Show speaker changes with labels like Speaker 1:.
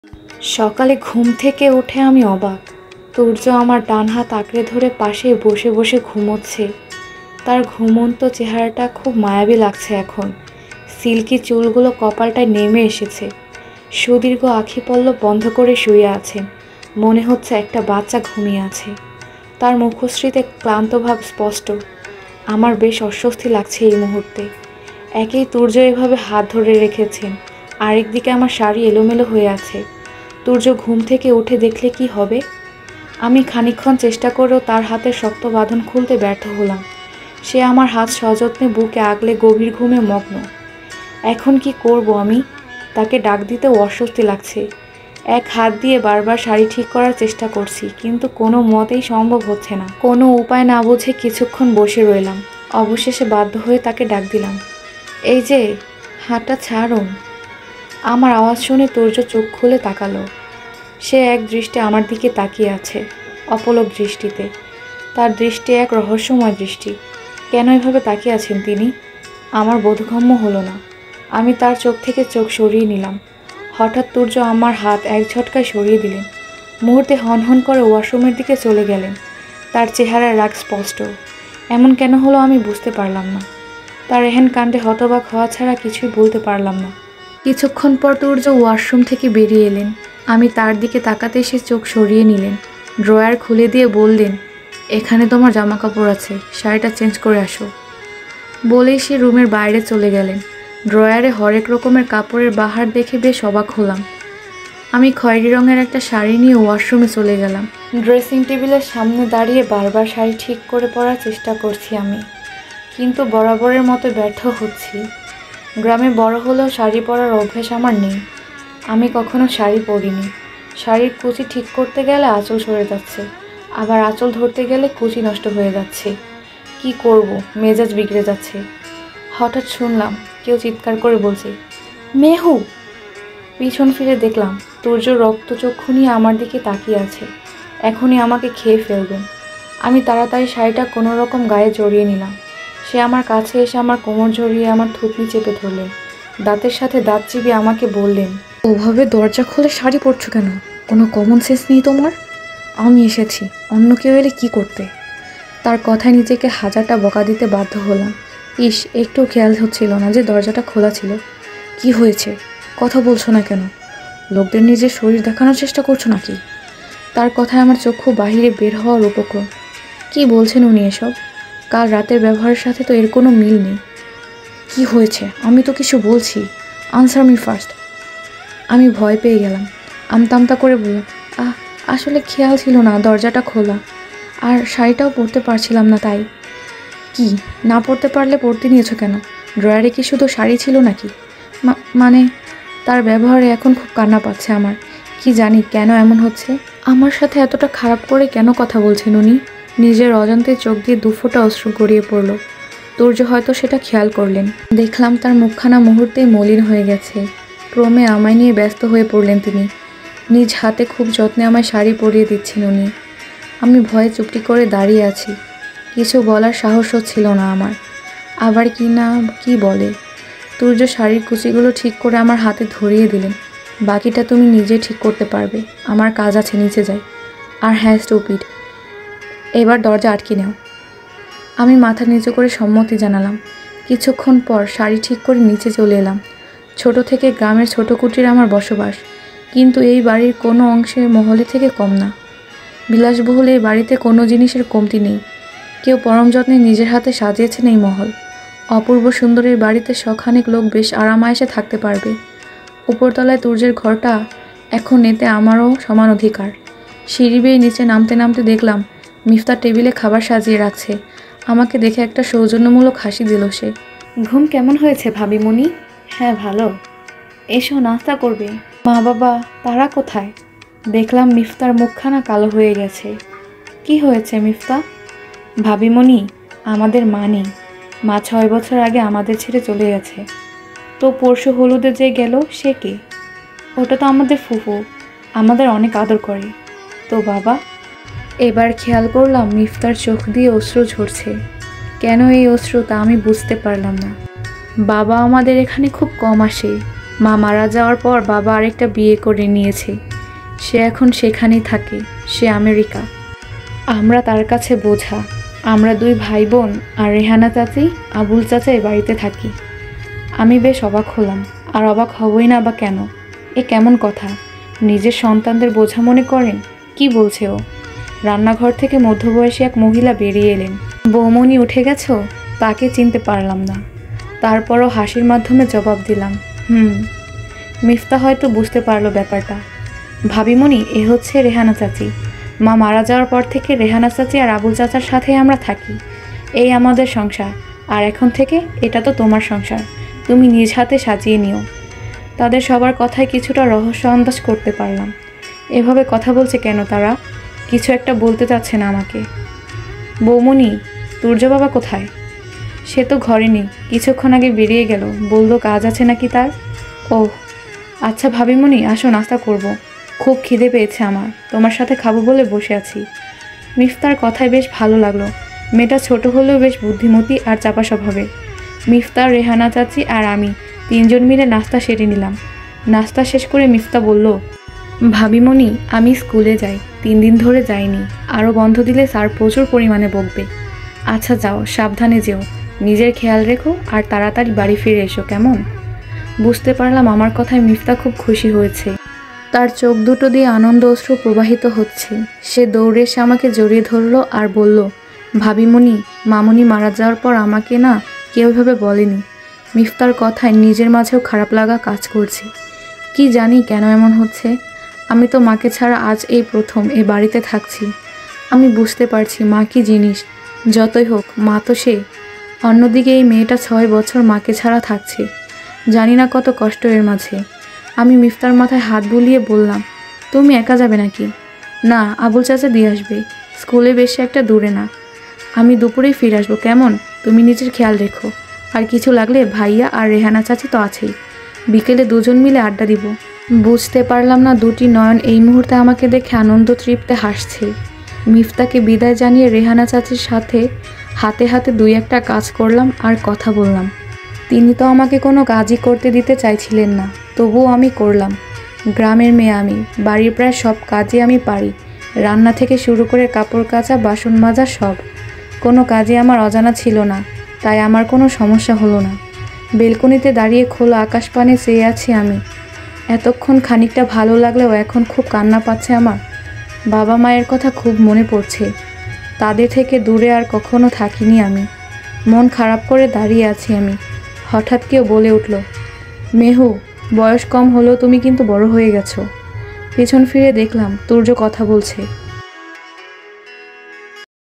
Speaker 1: সকালে ঘুম থেকে উঠে আমি অবাক। তুর্য আমার ডান হাত আঁকড়ে ধরে পাশে বসে বসে ঘুমোচ্ছে। তার ঘুমন্ত চেহারাটা খুব মায়াবী লাগছে এখন। সিল্কি চুলগুলো কপালটায় নেমে এসেছে। সুদীর্ঘ আখিপল্লব বন্ধ করে শুয়ে আছেন। মনে হচ্ছে একটা বাচ্চা ঘুমিয়ে আছে। তার মুখশ্রীতে ক্লান্ত ভাব স্পষ্ট। আমার বেশ অস্বস্তি লাগছে এই মুহূর্তে। একেই তুর্য এভাবে হাত ধরে রেখেছেন, আরেকদিকে আমার শাড়ি এলোমেলো হয়ে আছে। তুর্য ঘুম থেকে উঠে দেখলে কি হবে? আমি খানিকক্ষণ চেষ্টা করেও তার হাতের শক্ত বাঁধন খুলতে ব্যর্থ হলাম। সে আমার হাত সযত্নে বুকে আগলে গভীর ঘুমে মগ্ন। এখন কি করব আমি? তাকে ডাক দিতেও অস্বস্তি লাগছে। এক হাত দিয়ে বারবার শাড়ি ঠিক করার চেষ্টা করছি, কিন্তু কোনো মতেই সম্ভব হচ্ছে না। কোনো উপায় না বুঝে কিছুক্ষণ বসে রইলাম। অবশেষে বাধ্য হয়ে তাকে ডাক দিলাম, এই যে, হাতটা ছাড়ুন। আমার আওয়াজ শুনে তুর্য চোখ খুলে তাকালো। সে এক দৃষ্টে আমার দিকে তাকিয়ে আছে, অপলক দৃষ্টিতে। তার দৃষ্টি এক রহস্যময় দৃষ্টি। কেন এভাবে তাকিয়ে আছেন তিনি? আমার বোধগম্য হলো না। আমি তার চোখ থেকে চোখ সরিয়ে নিলাম। হঠাৎ তুর্য আমার হাত এক ঝটকায় সরিয়ে দিলেন। মুহূর্তে হনহন করে ওয়াশরুমের দিকে চলে গেলেন। তার চেহারায় রাগ স্পষ্ট। এমন কেন হলো আমি বুঝতে পারলাম না। তার এহেন কাণ্ডে হতবাক হওয়া ছাড়া কিছুই বলতে পারলাম না। কিছুক্ষণ পর তুর্য ওয়াশরুম থেকে বেরিয়ে এলেন। আমি তার দিকে তাকাতে সে চোখ সরিয়ে নিলেন। ড্রয়ার খুলে দিয়ে বললেন, এখানে তোমার জামা কাপড় আছে, শাড়িটা চেঞ্জ করে আসো। বলেই সে রুমের বাইরে চলে গেলেন। ড্রয়ারে হরেক রকমের কাপড়ের বাহার দেখে বেশ অবাক হলাম। আমি খয়েরি রঙের একটা শাড়ি নিয়ে ওয়াশরুমে চলে গেলাম। ড্রেসিং টেবিলের সামনে দাঁড়িয়ে বারবার শাড়ি ঠিক করে পরার চেষ্টা করছি আমি, কিন্তু বরাবরের মতো ব্যর্থ হচ্ছি। গ্রামে বড় হলেও শাড়ি পরার অভ্যেস আমার নেই। আমি কখনো শাড়ি পরিনি। শাড়ির কুচি ঠিক করতে গেলে আঁচল সরে যাচ্ছে, আবার আঁচল ধরতে গেলে কুচি নষ্ট হয়ে যাচ্ছে। কি করব, মেজাজ বিগড়ে যাচ্ছে। হঠাৎ শুনলাম কেউ চিৎকার করে বলছে, মেহু। পিছন ফিরে দেখলাম তুর্য রক্তচক্ষু নিয়ে আমার দিকে তাকিয়ে আছে। এখনই আমাকে খেয়ে ফেলবেন। আমি তাড়াতাড়ি শাড়িটা কোনো রকম গায়ে জড়িয়ে নিলাম। সে আমার কাছে এসে আমার কোমর জড়িয়ে আমার থুতনি চেপে ধরলেন। দাঁতের সাথে দাঁত চিবিয়ে আমাকে বললেন, ওভাবে দরজা খুলে শাড়ি পরছো কেন? কোনো কমন সেন্স নেই তোমার? আমি এসেছি, অন্য কেউ এলে কী করতে? তার কথায় নিজেকে হাজারটা বকা দিতে বাধ্য হলাম। ইস, একটু খেয়াল হচ্ছিল না যে দরজাটা খোলা ছিল। কি হয়েছে? কথা বলছো না কেন? লোকদের নিজের শরীর দেখানোর চেষ্টা করছো নাকি? তার কথায় আমার চক্ষু বাহিরে বের হওয়ার উপক্রম। কি বলছেন উনি এসব? কাল রাতের ব্যবহারের সাথে তো এর কোনো মিল নেই। কি হয়েছে? আমি তো কিছু বলছি, আনসার মি ফার্স্ট। আমি ভয় পেয়ে গেলাম। আমতা করে বললাম, আসলে খেয়াল ছিল না দরজাটা খোলা, আর শাড়িটাও পরতে পারছিলাম না তাই। কি, না পরতে পারলে পরতে নিয়েছো কেন? ড্রয়ারে কি শুধু শাড়ি ছিল নাকি? মানে, তার ব্যবহারে এখন খুব কান্না পাচ্ছে আমার। কি জানি কেন এমন হচ্ছে। আমার সাথে এতটা খারাপ করে কেন কথা বলছেন উনি? নিজের অজান্তে চোখ দিয়ে দুফোঁটা অশ্রু গড়িয়ে পড়ল। তুর্য হয়তো সেটা খেয়াল করলেন। দেখলাম তার মুখখানা মুহূর্তেই মলিন হয়ে গেছে। ক্রমে আমায় নিয়ে ব্যস্ত হয়ে পড়লেন তিনি। নিজ হাতে খুব যত্নে আমায় শাড়ি পরিয়ে দিচ্ছেন উনি। আমি ভয়ে চুপটি করে দাঁড়িয়ে আছি। কিছু বলার সাহস হচ্ছিল না আমার। আবার কি না কি বলে। তুর্য শাড়ির কুচিগুলো ঠিক করে আমার হাতে ধরিয়ে দিলেন। বাকিটা তুমি নিজে ঠিক করতে পারবে, আমার কাজ আছে, নিচে যাই। আর হ্যাঁ স্টুপিড, এবার দরজা আটকে নাও। আমি মাথা নিচু করে সম্মতি জানালাম। কিছুক্ষণ পর শাড়ি ঠিক করে নিচে চলে এলাম। ছোট থেকে গ্রামের ছোট কুটিরে আমার বসবাস, কিন্তু এই বাড়ির কোনো অংশে মহলে থেকে কম না। বিলাসবহুল এই বাড়িতে কোনো জিনিসের কমতি নেই। কেউ পরম যত্নে নিজের হাতে সাজিয়েছেন এই মহল। অপূর্ব সুন্দর এই বাড়িতে শখানেক লোক বেশ আরামায়েশে থাকতে পারবে। উপরতলায় তুর্যের ঘরটা, এখন এতে আমারও সমান অধিকার। সিঁড়ি বেয়ে নিচে নামতে নামতে দেখলাম মিফতা টেবিলে খাবার সাজিয়ে রাখছে। আমাকে দেখে একটা সৌজন্যমূলক হাসি দিল সে। ঘুম কেমন হয়েছে ভাবিমণি? হ্যাঁ ভালো। এসো নাস্তা করবে। মা বাবা তারা কোথায়? দেখলাম মিফতার মুখখানা কালো হয়ে গেছে। কি হয়েছে মিফতা? ভাবিমণি, আমাদের মা নেই। মা 6 বছর আগে আমাদের ছেড়ে চলে গেছে। তো পরশু হলুদে যে গেল সে কে? ওটা তো আমাদের ফুফু, আমাদের অনেক আদর করে। তো বাবা? এবার খেয়াল করলাম মিফতার চোখ দিয়ে অশ্রু ঝরছে। কেন এই অশ্রু তা আমি বুঝতে পারলাম না। বাবা আমাদের এখানে খুব কম আসে। মা মারা যাওয়ার পর বাবা আরেকটা বিয়ে করে নিয়েছে, সে এখন সেখানেই থাকে, সে আমেরিকা। আমরা তার কাছে বোঝা। আমরা দুই ভাই বোন আর রেহানা চাচি, আবুল চাচা এ বাড়িতে থাকি। আমি বেশ অবাক হলাম, আর অবাক হবই না বা কেন? এ কেমন কথা? নিজের সন্তানদের বোঝা মনে করেন? কি বলছে ও? রান্নাঘর থেকে মধ্যবয়সী এক মহিলা বেরিয়ে এলেন। বৌমনি উঠে গেছো? তাকে চিনতে পারলাম না, তারপরও হাসির মাধ্যমে জবাব দিলাম, মিফতা হয়তো বুঝতে পারলো ব্যাপারটা। ভাবিমণি, এ হচ্ছে রেহানা চাচি। মা মারা যাওয়ার পর থেকে রেহানা চাচি আর আবুল চাচার সাথে আমরা থাকি। এই আমাদের সংসার, আর এখন থেকে এটা তো তোমার সংসার, তুমি নিজ হাতে সাজিয়ে নিও। তাদের সবার কথায় কিছুটা রহস্য আন্দাজ করতে পারলাম। এভাবে কথা বলছে কেন তারা? কিছু একটা বলতে চাচ্ছে না আমাকে। বৌমনি, তুর্য বাবা কোথায়? সে তো ঘরে নেই, কিছুক্ষণ আগে বেরিয়ে গেল, বললো কাজ আছে নাকি তার। ওহ আচ্ছা ভাবিমণি, আসো নাস্তা করব। খুব খিদে পেয়েছে আমার, তোমার সাথে খাবো বলে বসে আছি। মিফতার কথায় বেশ ভালো লাগলো। মেয়েটা ছোট হলেও বেশ বুদ্ধিমতী আর চাপা স্বভাবের। মিফতার, রেহানা চাচি আর আমি তিনজন মিলে নাস্তা সেরে নিলাম। নাস্তা শেষ করে মিফতা বলল, ভাবিমণি আমি স্কুলে যাই, 3 দিন ধরে যাইনি, আরও বন্ধ দিলে স্যার প্রচুর পরিমাণে বকবে। আচ্ছা যাও, সাবধানে যেও, নিজের খেয়াল রেখো, আর তাড়াতাড়ি বাড়ি ফিরে এসো কেমন? বুঝতে পারলাম আমার কথায় মিফতা খুব খুশি হয়েছে। তার চোখ দুটো দিয়ে আনন্দ অশ্রু প্রবাহিত হচ্ছে। সে দৌড়ে এসে আমাকে জড়িয়ে ধরল আর বলল, ভাবিমণি, মামনি মারা যাওয়ার পর আমাকে না কেউ এভাবে বলেনি। মিফতার কথায় নিজের মাঝেও খারাপ লাগা কাজ করছে। কি জানি কেন এমন হচ্ছে। আমি তো মাকে ছাড়া আজ এই প্রথম এ বাড়িতে থাকছি। আমি বুঝতে পারছি মা কি জিনিস। যতই হোক মা তো সে। অন্যদিকে এই মেয়েটা 6 বছর মাকে ছাড়া থাকছে, জানি না কত কষ্ট এর মাঝে। আমি মিফতার মাথায় হাত বুলিয়ে বললাম, তুমি একা যাবে নাকি? না, আবুল চাচা দিয়ে আসবে, স্কুলে বেশি একটা দূরে না। আমি দুপুরেই ফিরে আসবো কেমন? তুমি নিজের খেয়াল রেখো, আর কিছু লাগলে ভাইয়া আর রেহানা চাচি তো আছেই, বিকেলে দুজন মিলে আড্ডা দিব। বুঝতে পারলাম না দুটি নয়ন এই মুহূর্তে আমাকে দেখে আনন্দ তৃপ্তে হাসছে। মিফতাকে বিদায় জানিয়ে রেহানা চাচির সাথে হাতে হাতে 2-1টা কাজ করলাম আর কথা বললাম। তিনি তো আমাকে কোনো কাজই করতে দিতে চাইছিলেন না, তবুও আমি করলাম। গ্রামের মেয়ে আমি, বাড়ির প্রায় সব কাজই আমি পারি, রান্না থেকে শুরু করে কাপড় কাচা, বাসন মাজা, সব। কোনো কাজই আমার অজানা ছিল না, তাই আমার কোনো সমস্যা হলো না। বেলকনিতে দাঁড়িয়ে খোলা আকাশ পানে চেয়ে আছি আমি। এতক্ষণ খানিকটা ভালো লাগলেও এখন খুব কান্না পাচ্ছে আমার। বাবা মায়ের কথা খুব মনে পড়ছে। তাদের থেকে দূরে আর কখনো থাকিনি আমি। মন খারাপ করে দাঁড়িয়ে আছি আমি। হঠাৎ কেউ বলে উঠল, মেহু, বয়স কম হলেও তুমি কিন্তু বড় হয়ে গেছো। পেছন ফিরে দেখলাম তুর্য কথা বলছে।